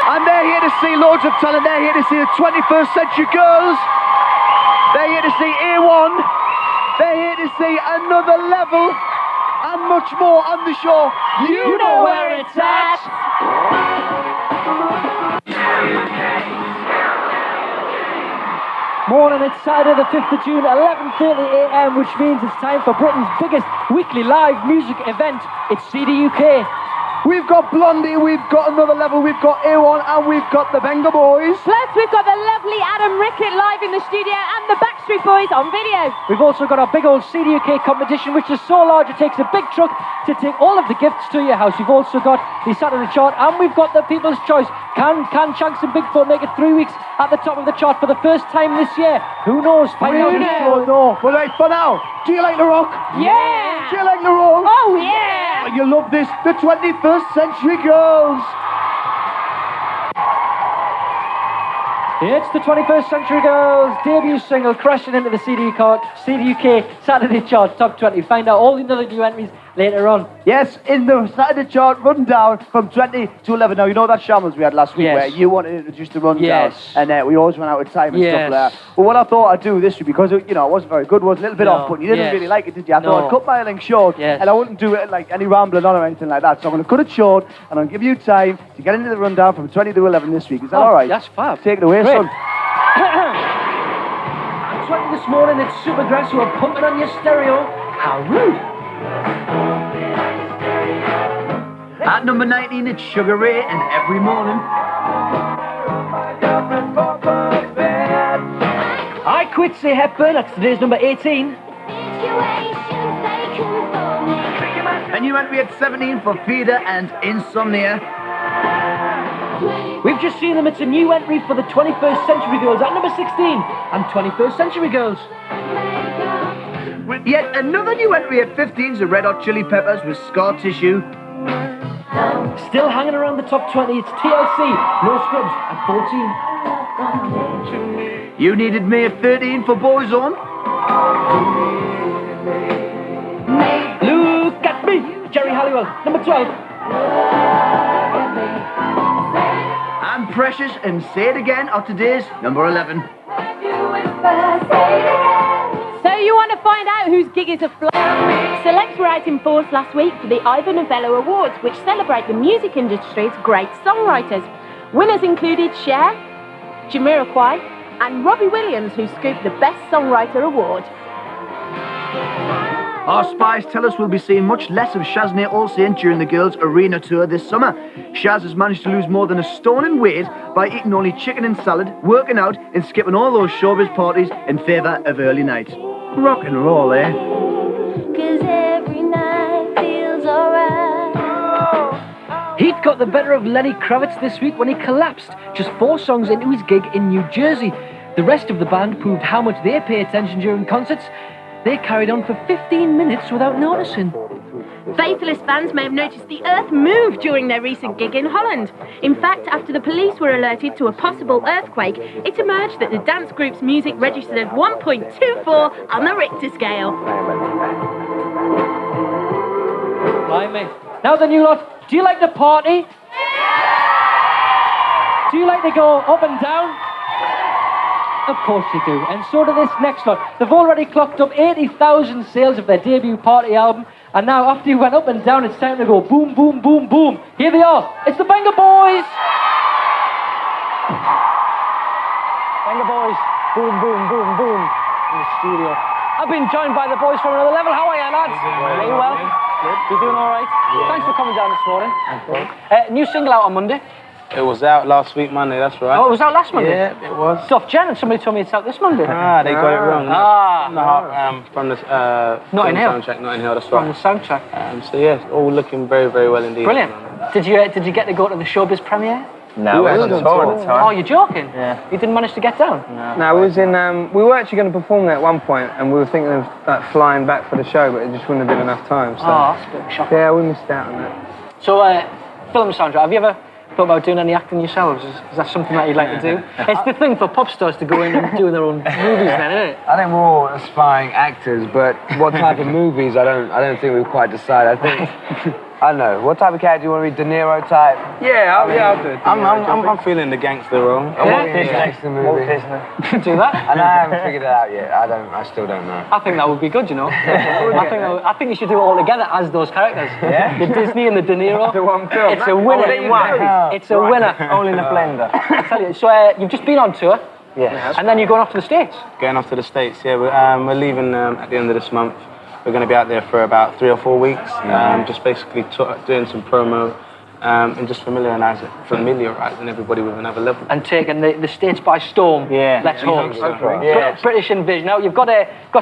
And they're here to see loads of talent. They're here to see the 21st century girls. They're here to see A1. They're here to see another level and much more on the show. You know where it's at. Morning, it's Saturday the 5th of June, 11:30 a.m, which means it's time for Britain's biggest weekly live music event. It's CDUK. We've got Blondie, we've got another level, we've got A1, and we've got the Venga Boys. Plus, we've got the lovely Adam Rickett live in the studio and the Backstreet Boys on video. We've also got our big old CDUK competition, which is so large it takes a big truck to take all of the gifts to your house. We've also got the Saturday chart, and we've got the People's Choice. Can Shanks and Bigfoot make it 3 weeks at the top of the chart for the first time this year? Who knows? Find out. Don't know. But right, for now, do you like the rock? Yeah! Do you like the roll? Oh, yeah! You love this, the 21st century girls. It's the 21st Century Girls debut single crashing into the CDUK Saturday chart top 20. Find out all the other new entries later on. Yes, in the Saturday chart rundown from 20 to 11. Now, you know that shambles we had last week where you wanted to introduce the rundown. Yes. And we always ran out of time and stuff like that. But what I thought I'd do this week, because, you know, it wasn't very good, was a little bit off, but you didn't really like it, did you? I thought I'd cut my length short, and I wouldn't do it like any rambling on or anything like that. So I'm going to cut it short, and I'll give you time to get into the rundown from 20 to 11 this week. Is that all right? That's fab. Take it away, son. At 20 this morning, it's Supergrass who are pumping on your stereo. How rude. At number 19, it's Sugar Ray and Every Morning. I Quit Say Hepburn, that's today's number 18. A new entry at 17 for Feeder and Insomnia. We've just seen them, it's a new entry for the 21st Century Girls at number 16. And 21st Century Girls. With yet another new entry at 15 is the Red Hot Chili Peppers with Scar Tissue. Still hanging around the top 20, it's TLC, No Scrubs at 14. You Needed Me at 13 for Boyzone. Look at me, Jerry Halliwell, number 12. And Precious and Say It Again are today's number 11. So you want to find out whose gig is a flop? Selects were out in force last week for the Ivor Novello Awards, which celebrate the music industry's great songwriters. Winners included Cher, Jamiroquai, and Robbie Williams, who scooped the Best Songwriter Award. Our spies tell us we'll be seeing much less of Shaznay Olsen during the girls' arena tour this summer. Shaz has managed to lose more than a stone in weight by eating only chicken and salad, working out and skipping all those showbiz parties in favour of early nights. Rock and roll, eh? 'Cause every night feels alright. Heat got the better of Lenny Kravitz this week when he collapsed just 4 songs into his gig in New Jersey. The rest of the band proved how much they pay attention during concerts. They carried on for 15 minutes without noticing. Faithless fans may have noticed the earth move during their recent gig in Holland. In fact, after the police were alerted to a possible earthquake, it emerged that the dance group's music registered at 1.24 on the Richter scale. Blimey. Now the new lot, do you like the party? Do you like to go up and down? Of course you do, and so do this next lot. They've already clocked up 80,000 sales of their debut Party album, and now after you went up and down, it's time to go boom, boom, boom, boom. Here they are, it's the Venga Boys! Venga Boys, boom, boom, boom, boom, in the studio. I've been joined by the boys from another level. How are you, lads? Are you well? Good. You doing all right? Yeah. Thanks for coming down this morning. Okay. New single out on Monday. It was out last week Monday, that's right. Oh, it was out last Monday? Yeah, it was. Stuff Jen, and somebody told me it's out this Monday. Ah, they got it wrong. From the Notting Hill. soundtrack, Notting Hill, that's From right. the soundtrack. So yeah, all looking very, very well indeed. Brilliant. Did you get to go to the Showbiz premiere? No, we were on tour at the time. Oh, you're joking? Yeah. You didn't manage to get down? No, we was in. We were actually going to perform there at one point, and we were thinking of like flying back for the show, but it just wouldn't have been enough time. So. Oh, that's a bit shocking. Yeah, we missed out on that. So, film soundtrack. Have you ever thought about doing any acting yourselves? Is that something that you'd like to do? It's the thing for pop stars to go in and do their own movies, then, isn't it? I think we're all aspiring actors, but what type of movies? I don't think we've quite decided. I think I don't know. What type of character do you want to be? De Niro type? Yeah, I'll do it. I'm feeling the gangster role. I want this next movie. Do that? And I haven't figured it out yet. I still don't know. I think that would be good, you know. I think you should do it all together as those characters. Yeah? The Disney and the De Niro. The one film. It's a winner. It's a winner. Only in the blender. I tell you. So you've just been on tour. Yes. And then you're going off to the States. Going off to the States, yeah. We're leaving at the end of this month. We're going to be out there for about 3 or 4 weeks, just basically doing some promo and just familiarising everybody with another level. And taking the States by storm. Yeah. Let's hope. So. Yeah. British Invasion. Now, you've got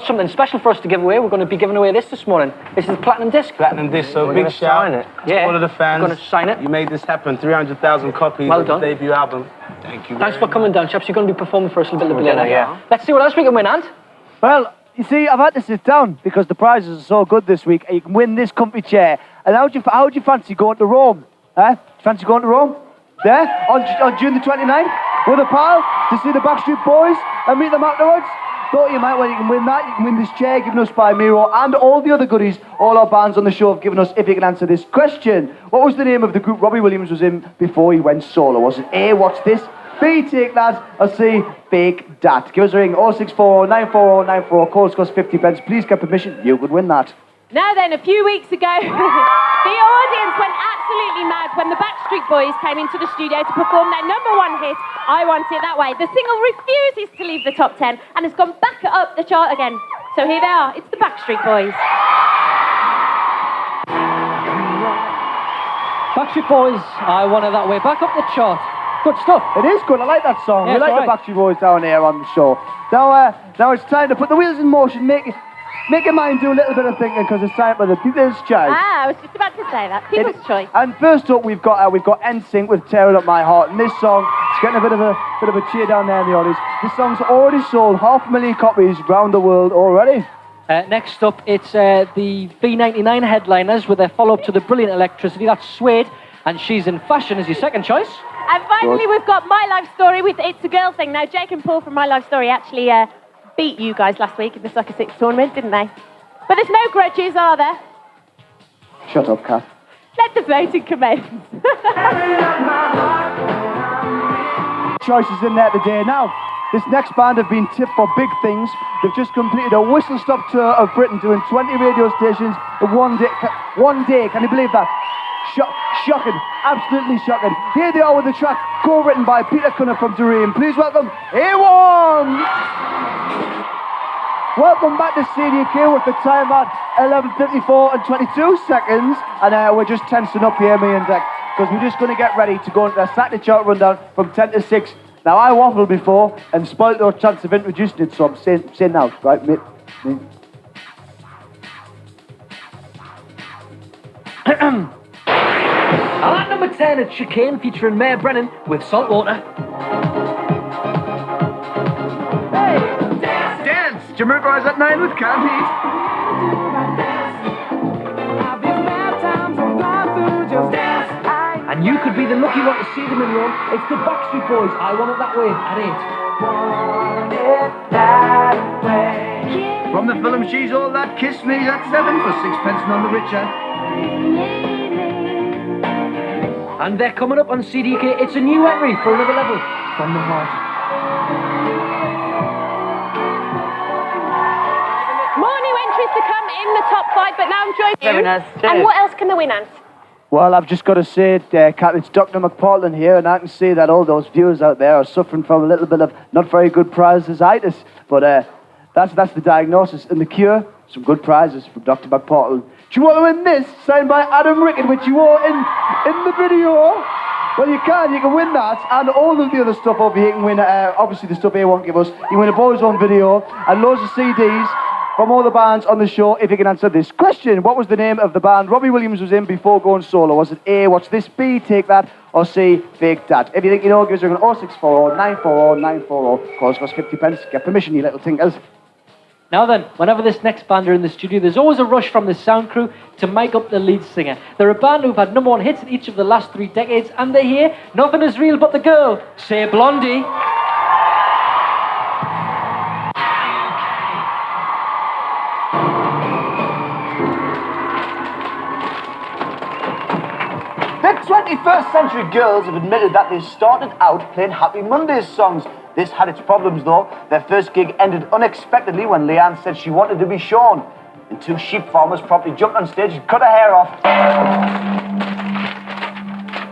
something special for us to give away. We're going to be giving away this morning. This is the Platinum Disc. Platinum Disc, so We're big gonna shout sign it. to all of the fans. We're going to sign it. You made this happen, 300,000 copies Well of done. the debut album. Thank you. Thanks for coming down, chaps. You're going to be performing for us a little bit later. Yeah. Let's see what else we can win, Ant. Well, you see, I've had to sit down because the prizes are so good this week. You can win this comfy chair. And how do you fancy going to Rome? Fancy going to Rome? Yeah? On June the 29th? With a pal to see the Backstreet Boys and meet them afterwards? Thought you might, well, you can win that. You can win this chair given us by Miro and all the other goodies all our bands on the show have given us if you can answer this question. What was the name of the group Robbie Williams was in before he went solo? Was it A, What's This? B, Take That, or C, Fake Dat? Give us a ring, 0640 940 940, calls cost 50 pence. Please get permission, you could win that. Now then, a few weeks ago, the audience went absolutely mad when the Backstreet Boys came into the studio to perform their #1 hit, I Want It That Way. The single refuses to leave the top 10 and has gone back up the chart again. So here they are, it's the Backstreet Boys. Backstreet Boys, I Want It That Way. Back up the chart. Good stuff. It is good, I like that song. Yeah, we like right. the Backstreet Boys down here on the show. Now it's time to put the wheels in motion, make your mind do a little bit of thinking because it's time for the People's Choice. I was just about to say that. People's Choice. And first up, we've got NSYNC with "Tearing Up My Heart," and this song is getting a bit of a cheer down there in the audience. This song's already sold 500,000 copies around the world already. Next up, it's the B99 headliners with their follow-up to the brilliant Electricity. That's Suede, and She's in Fashion as your second choice. And finally, we've got My Life Story with It's a Girl Thing. Now, Jake and Paul from My Life Story actually beat you guys last week in the Sucker 6 tournament, didn't they? But there's no grudges, are there? Shut up, Kath. Let the voting commence. Choices in there today. Now, this next band have been tipped for big things. They've just completed a whistle-stop tour of Britain, doing 20 radio stations in one day. Can you believe that? Shocking, absolutely shocking. Here they are with the track co-written by Peter Cunner from Dream. Please welcome A1! Welcome back to CDUK with the time at 11:54 and 22 seconds. And we're just tensing up here, me and Deck, because we're just going to get ready to go into the Saturday chart rundown from 10 to 6. Now, I waffled before and spoiled your chance of introducing it, so I'm saying now, right, mate? And at number 10, it's Chicane featuring Maire Brennan with Saltwater. Hey! Dance! Jamiroquai's at 9 with Can't Eat. And you could be the lucky one to see them in Rome. It's the Backstreet Boys, I Want It That Way, at 8. From the film She's All That, Kiss Me at 7 for sixpence none the richer. And they're coming up on CDUK. It's a new entry for another level from the heart. More new entries to come in the top 5, but now I'm joining you. Very nice. And what else can they win, Ant? Well, I've just got to say, Kat, it's Dr. McPartland here, and I can see that all those viewers out there are suffering from a little bit of not very good prizesitis. But that's the diagnosis. And the cure, some good prizes from Dr. McPartland. Do you want to win this, signed by Adam Rickett, which you wore in the video? Well, you can win that, and all of the other stuff over here. You can win, obviously, the stuff A1 give us. You can win a boyzone video, and loads of CDs from all the bands on the show, if you can answer this question. What was the name of the band Robbie Williams was in before going solo? Was it A, What's This, B, Take That, or C, Fake Dat? If you think you know, give us a ring on 0640 940 940. Calls cost 50 pence. Get permission, you little tinkers. Now then, whenever this next band are in the studio, there's always a rush from the sound crew to mic up the lead singer. They're a band who've had #1 hits in each of the last 3 decades, and they're here. Nothing is real but the girl. Say Blondie. 21st century girls have admitted that they started out playing Happy Mondays songs. This had its problems though. Their first gig ended unexpectedly when Leanne said she wanted to be Sean. And two sheep farmers promptly jumped on stage and cut her hair off.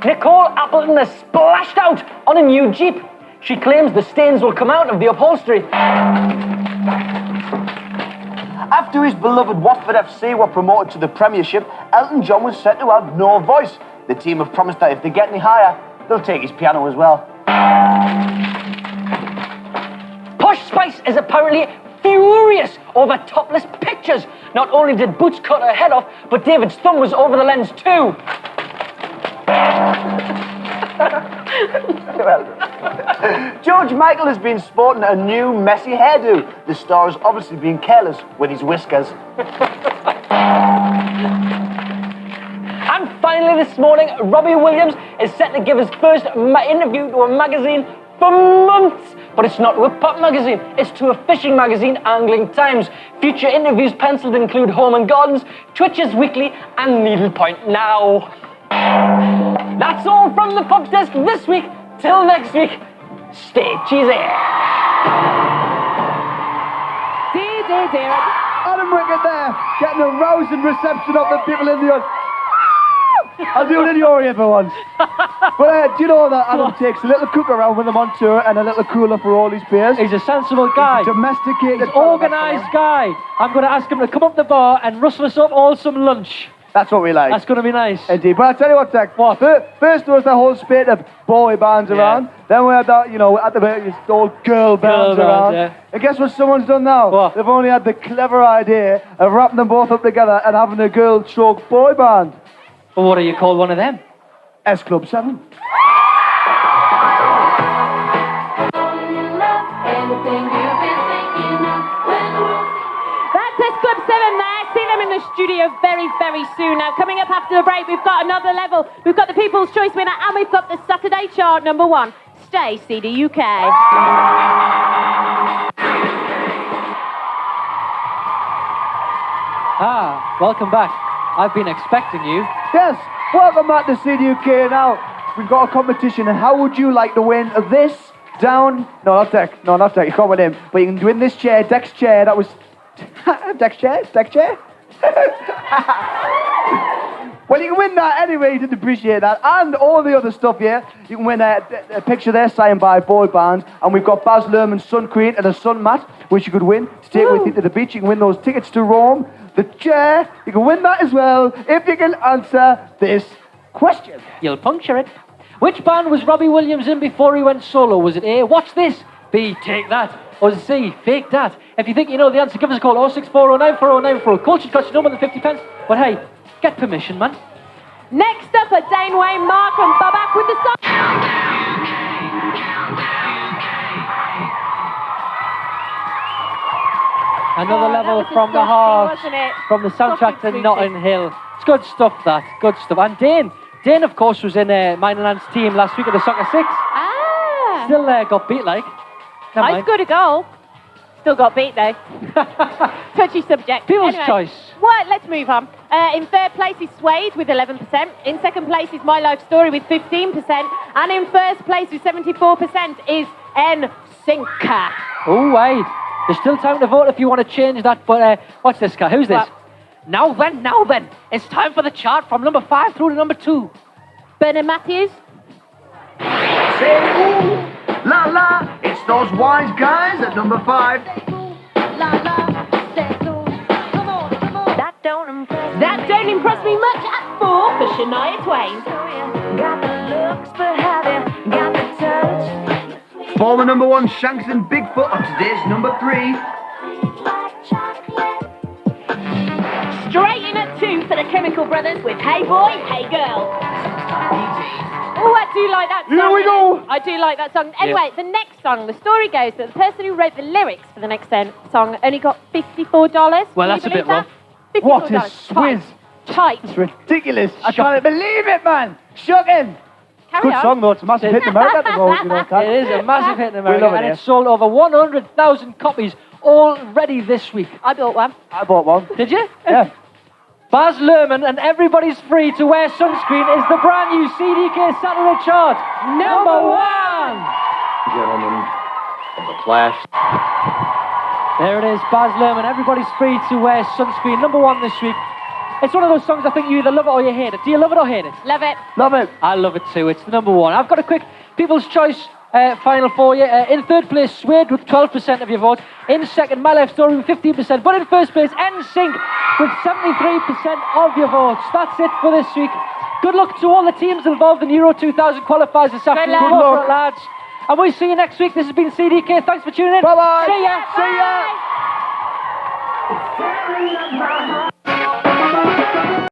Nicole Appleton has splashed out on a new Jeep. She claims the stains will come out of the upholstery. After his beloved Watford FC were promoted to the Premiership, Elton John was said to have no voice. The team have promised that if they get any higher, they'll take his piano as well. Posh Spice is apparently furious over topless pictures. Not only did Boots cut her head off, but David's thumb was over the lens too. George Michael has been sporting a new messy hairdo. The star has obviously been careless with his whiskers. And finally this morning, Robbie Williams is set to give his first interview to a magazine for months. But it's not to a pop magazine, it's to a fishing magazine, Angling Times. Future interviews penciled include Home and Gardens, Twitches Weekly and Needlepoint Now. That's all from the pub desk this week. Till next week, stay cheesy. Dear. Adam Rickett there, getting a rousing reception of the people in the audience. I'll do it in your ear for once. But do you know that Adam takes a little cook around with them on tour and a little cooler for all his peers? He's a sensible guy. He's a domesticated, Organised guy. I'm going to ask him to come up the bar and rustle us up all some lunch. That's what we like. That's going to be nice. Indeed. But I'll tell you what, Zach. What? First there was the whole spate of boy bands around. Then we had that, at the back, the old girl bands around. Yeah. And guess what someone's done now? What? They've only had the clever idea of wrapping them both up together and having a girl stroke boy band. Well, what do you call one of them? S Club 7. That's S Club 7 there. See them in the studio very, very soon. Now, coming up after the break, we've got another level. We've got the People's Choice winner and we've got the Saturday chart #1. Stay CDUK. Welcome back. I've been expecting you. Yes, welcome back to CDUK. Now, we've got a competition, and how would you like to win this down... No, not Deck. No, not Deck. You can't win him. But you can win this chair, Deck's chair. That was... Deck's chair? Deck's chair? Well, you can win that anyway. You didn't appreciate that. And all the other stuff here. You can win a picture there signed by boy bands. And we've got Baz Luhrmann's sun cream and a sun mat, which you could win to take with you to the beach. You can win those tickets to Rome. The chair, you can win that as well if you can answer this question. You'll puncture it. Which band was Robbie Williams in before he went solo? Was it A, Watch This? B, Take That? Or was it C, Fake That? If you think you know the answer, give us a call. 064094094. Culture costs no more than 50 pence. But hey, get permission, man. Next up are Dane Wayne, Mark and Babak with the song. Another level that was a from the softie, heart, wasn't it? from the soundtrack to Softly Notting treated. Hill. It's good stuff, that. Good stuff. And Dane, of course, was in mine and Anne's team last week at the Soccer 6. Ah. Still got beat, like. Never I mind. scored a goal. Still got beat though. Touchy subject. People's Anyway, choice. Well, let's move on. In third place is Suede with 11%. In second place is My Life Story with 15%. And in first place with 74% is NSYNC. Oh, wait. There's still time to vote if you want to change that, but watch this, guy. Who's this? What? Now then. It's time for the chart from number 5 through to number 2. Bernard Matthews. Say ooh, la la, it's those wise guys at number 5. That don't impress me. That don't impress me much at 4 for Shania Twain. Got the looks, but have you got the touch? Former number 1, Shanks and Bigfoot, on today's number 3. Straight in at 2 for the Chemical Brothers with Hey Boy, Hey Girl. Oh, I do like that song. Here we go. I do like that song. Anyway, the next song, the story goes that the person who wrote the lyrics for the next song only got $54. Well, Can that's you a bit believe that? $54. What a swizz. Tight. It's ridiculous. I can't believe it, man. Shocking. Carry Good on. song, though. It's a massive hit in America at the moment, you know, Kat. It is a massive hit in We America, love it, and yeah. it's sold over 100,000 copies already this week. I bought one. I bought one. Did you? Yeah. Baz Luhrmann and Everybody's Free to Wear Sunscreen is the brand new CDUK Saturday chart. Number 1! Gentlemen of the Clash. There it is, Baz Luhrmann, Everybody's Free to Wear Sunscreen, number 1 this week. It's one of those songs I think you either love it or you hate it. Do you love it or hate it? Love it. Love it. I love it too. It's the number 1. I've got a quick People's Choice final for you. In third place, Suede with 12% of your vote. In second, My Life Story with 15%. But in first place, NSYNC with 73% of your votes. That's it for this week. Good luck to all the teams involved in Euro 2000 qualifiers this afternoon. luck. Good luck, lads. And we'll see you next week. This has been CDK. Thanks for tuning in. Bye-bye. See ya. Bye. See ya.